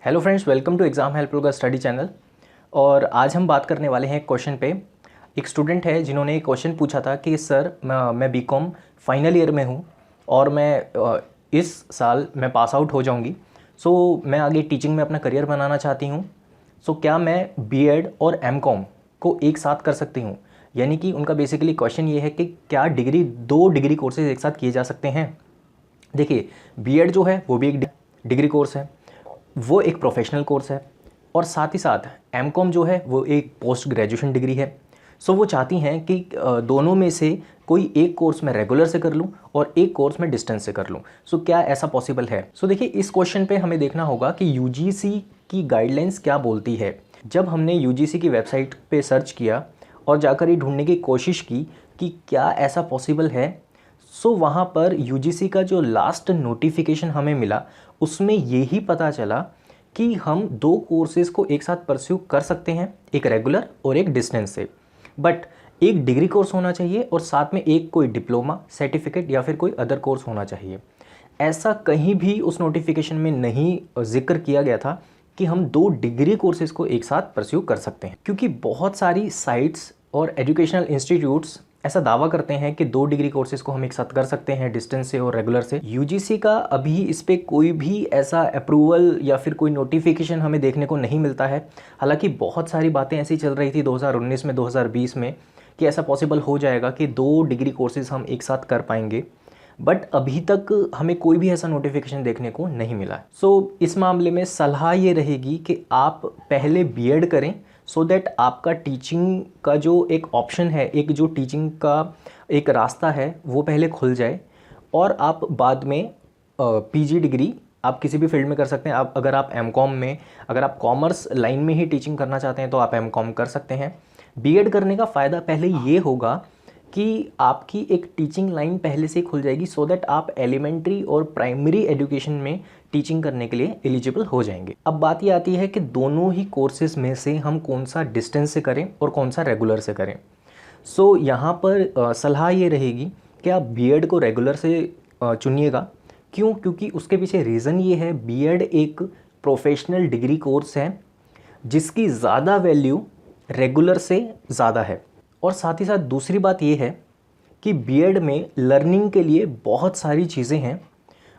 Hello friends, welcome to exam help का study channel. और आज हम बात करने वाले हैं एक क्वेश्चन पे। एक स्टूडेंट है जिन्होंने एक क्वेश्चन पूछा था कि सर मैं बीकॉम फाइनल ईयर में हूँ और मैं इस साल मैं पास आउट हो जाऊँगी। सो मैं आगे टीचिंग में अपना करियर बनाना चाहती हूँ। सो क्या मैं बीएड और एमकॉम को एक साथ कर सकती हूँ? यानी कि उनका बेसिकली क्वेश्चन ये है कि क्या दो डिग्री कोर्सेज एक साथ किए जा सकते हैं। देखिए, बीएड जो है वो भी एक डिग्री कोर्स है, वो एक प्रोफेशनल कोर्स है, और साथ ही साथ एमकॉम जो है वो एक पोस्ट ग्रेजुएशन डिग्री है। सो वो चाहती हैं कि दोनों में से कोई एक कोर्स मैं रेगुलर से कर लूं और एक कोर्स मैं डिस्टेंस से कर लूं। सो क्या ऐसा पॉसिबल है? सो देखिए, इस क्वेश्चन पे हमें देखना होगा कि यूजीसी की गाइडलाइंस क्या बोलती है। जब हमने यूजीसी की वेबसाइट पे सर्च किया और जाकर ये ढूंढने की कोशिश की कि क्या ऐसा पॉसिबल है, सो वहाँ पर यूजीसी का जो लास्ट नोटिफिकेशन हमें मिला उसमें यही पता चला कि हम दो कोर्सेज़ को एक साथ परस्यू कर सकते हैं, एक रेगुलर और एक डिस्टेंस से। बट एक डिग्री कोर्स होना चाहिए और साथ में एक कोई डिप्लोमा सर्टिफिकेट या फिर कोई अदर कोर्स होना चाहिए। ऐसा कहीं भी उस नोटिफिकेशन में नहीं जिक्र किया गया था कि हम दो डिग्री कोर्सेज को एक साथ परस्यू कर सकते हैं, क्योंकि बहुत सारी साइट्स और एजुकेशनल इंस्टीट्यूट्स ऐसा दावा करते हैं कि दो डिग्री कोर्सेज को हम एक साथ कर सकते हैं, डिस्टेंस से और रेगुलर से। यूजीसी का अभी इस पर कोई भी ऐसा अप्रूवल या फिर कोई नोटिफिकेशन हमें देखने को नहीं मिलता है। हालांकि बहुत सारी बातें ऐसी चल रही थी 2019 में, 2020 में, कि ऐसा पॉसिबल हो जाएगा कि दो डिग्री कोर्सेज हम एक साथ कर पाएंगे, बट अभी तक हमें कोई भी ऐसा नोटिफिकेशन देखने को नहीं मिला है। सो इस मामले में सलाह ये रहेगी कि आप पहले बीएड करें, सो दैट आपका टीचिंग का जो एक ऑप्शन है, एक जो टीचिंग का एक रास्ता है, वो पहले खुल जाए, और आप बाद में पीजी डिग्री आप किसी भी फील्ड में कर सकते हैं। आप अगर आप एमकॉम में, अगर आप कॉमर्स लाइन में ही टीचिंग करना चाहते हैं तो आप एमकॉम कर सकते हैं। बीएड करने का फ़ायदा पहले ये होगा कि आपकी एक टीचिंग लाइन पहले से खुल जाएगी, सो दैट आप एलिमेंट्री और प्राइमरी एजुकेशन में टीचिंग करने के लिए एलिजिबल हो जाएंगे। अब बात ये आती है कि दोनों ही कोर्सेज में से हम कौन सा डिस्टेंस से करें और कौन सा रेगुलर से करें। सो यहाँ पर सलाह ये रहेगी कि आप बीएड को रेगुलर से चुनिएगा। क्यों? क्योंकि उसके पीछे रीज़न ये है, बीएड एक प्रोफेशनल डिग्री कोर्स है जिसकी ज़्यादा वैल्यू रेगुलर से ज़्यादा है। और साथ ही साथ दूसरी बात ये है कि बीएड में लर्निंग के लिए बहुत सारी चीज़ें हैं,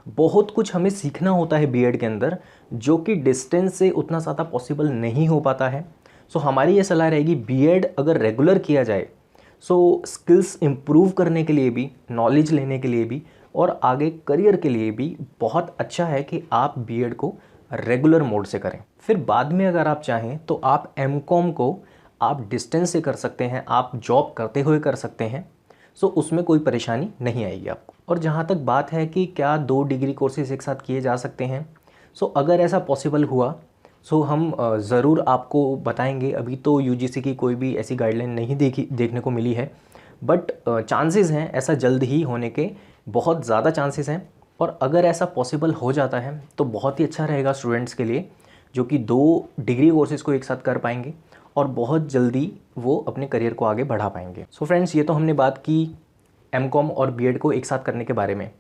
बहुत कुछ हमें सीखना होता है बीएड के अंदर, जो कि डिस्टेंस से उतना ज़्यादा पॉसिबल नहीं हो पाता है। सो हमारी ये सलाह रहेगी, बीएड अगर रेगुलर किया जाए सो स्किल्स इम्प्रूव करने के लिए भी, नॉलेज लेने के लिए भी और आगे करियर के लिए भी बहुत अच्छा है कि आप बीएड को रेगुलर मोड से करें। फिर बाद में अगर आप चाहें तो आप एमकॉम को आप डिस्टेंस से कर सकते हैं, आप जॉब करते हुए कर सकते हैं। सो उसमें कोई परेशानी नहीं आएगी आपको। और जहाँ तक बात है कि क्या दो डिग्री कोर्सेज एक साथ किए जा सकते हैं, सो अगर ऐसा पॉसिबल हुआ सो हम ज़रूर आपको बताएंगे। अभी तो यूजीसी की कोई भी ऐसी गाइडलाइन नहीं देखने को मिली है, बट चांसेस हैं ऐसा जल्द ही होने के, बहुत ज़्यादा चांसेस हैं। और अगर ऐसा पॉसिबल हो जाता है तो बहुत ही अच्छा रहेगा स्टूडेंट्स के लिए, जो कि दो डिग्री कोर्सेज़ को एक साथ कर पाएंगे और बहुत जल्दी वो अपने करियर को आगे बढ़ा पाएंगे। सो फ्रेंड्स, ये तो हमने बात की एमकॉम और बीएड को एक साथ करने के बारे में।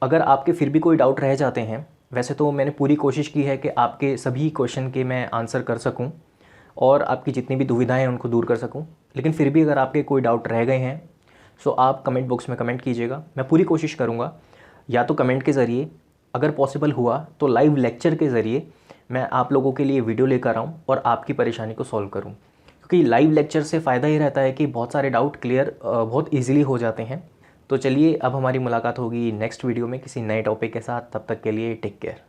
अगर आपके फिर भी कोई डाउट रह जाते हैं, वैसे तो मैंने पूरी कोशिश की है कि आपके सभी क्वेश्चन के मैं आंसर कर सकूं और आपकी जितनी भी दुविधाएं हैं उनको दूर कर सकूं, लेकिन फिर भी अगर आपके कोई डाउट रह गए हैं सो आप कमेंट बॉक्स में कमेंट कीजिएगा। मैं पूरी कोशिश करूँगा, या तो कमेंट के ज़रिए, अगर पॉसिबल हुआ तो लाइव लेक्चर के ज़रिए मैं आप लोगों के लिए वीडियो लेकर आऊँ और आपकी परेशानी को सॉल्व करूँ। क्योंकि लाइव लेक्चर से फ़ायदा ये रहता है कि बहुत सारे डाउट क्लियर बहुत ईजिली हो जाते हैं। तो चलिए, अब हमारी मुलाकात होगी नेक्स्ट वीडियो में किसी नए टॉपिक के साथ। तब तक के लिए टेक केयर।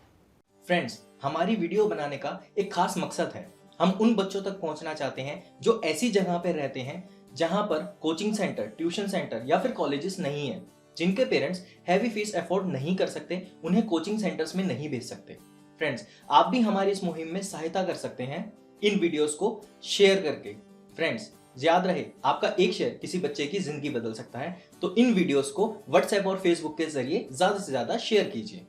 फ्रेंड्स, हमारी वीडियो बनाने का एक खास मकसद है। हम उन बच्चों तक पहुंचना चाहते हैं जो ऐसी जगह पर रहते हैं जहां पर कोचिंग सेंटर, ट्यूशन सेंटर या फिर कॉलेजेस नहीं है, जिनके पेरेंट्स हैवी फीस अफोर्ड नहीं कर सकते, उन्हें कोचिंग सेंटर्स में नहीं भेज सकते। फ्रेंड्स, आप भी हमारी इस मुहिम में सहायता कर सकते हैं इन वीडियोस को शेयर करके। फ्रेंड्स, याद रहे, आपका एक शेयर किसी बच्चे की जिंदगी बदल सकता है, तो इन वीडियोस को व्हाट्सएप और फेसबुक के जरिए ज्यादा से ज्यादा शेयर कीजिए।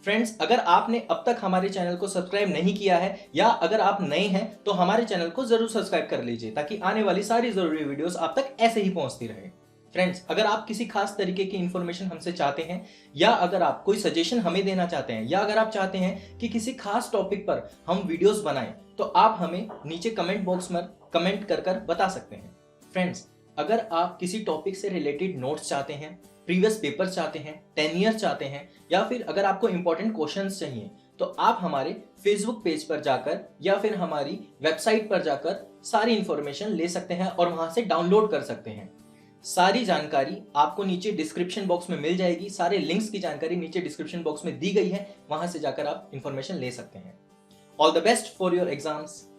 फ्रेंड्स, अगर आपने अब तक हमारे चैनल को सब्सक्राइब नहीं किया है या अगर आप नए हैं तो हमारे चैनल को जरूर सब्सक्राइब कर लीजिए, ताकि आने वाली सारी जरूरी वीडियोस आप तक ऐसे ही पहुंचती रहे। फ्रेंड्स, अगर आप किसी खास तरीके की इंफॉर्मेशन हमसे चाहते हैं, या अगर आप कोई सजेशन हमें देना चाहते हैं, या अगर आप चाहते हैं कि किसी खास टॉपिक पर हम वीडियोस बनाएं, तो आप हमें नीचे कमेंट बॉक्स में कमेंट कर कर बता सकते हैं। फ्रेंड्स, अगर आप किसी टॉपिक से रिलेटेड नोट्स चाहते हैं, प्रीवियस पेपर चाहते हैं, 10 ईयर चाहते हैं, या फिर अगर आपको इंपॉर्टेंट क्वेश्चंस चाहिए, तो आप हमारे फेसबुक पेज पर जाकर या फिर हमारी वेबसाइट पर जाकर सारी इंफॉर्मेशन ले सकते हैं और वहां से डाउनलोड कर सकते हैं। सारी जानकारी आपको नीचे डिस्क्रिप्शन बॉक्स में मिल जाएगी। सारे लिंक्स की जानकारी नीचे डिस्क्रिप्शन बॉक्स में दी गई है, वहां से जाकर आप इंफॉर्मेशन ले सकते हैं। All the best for your exams.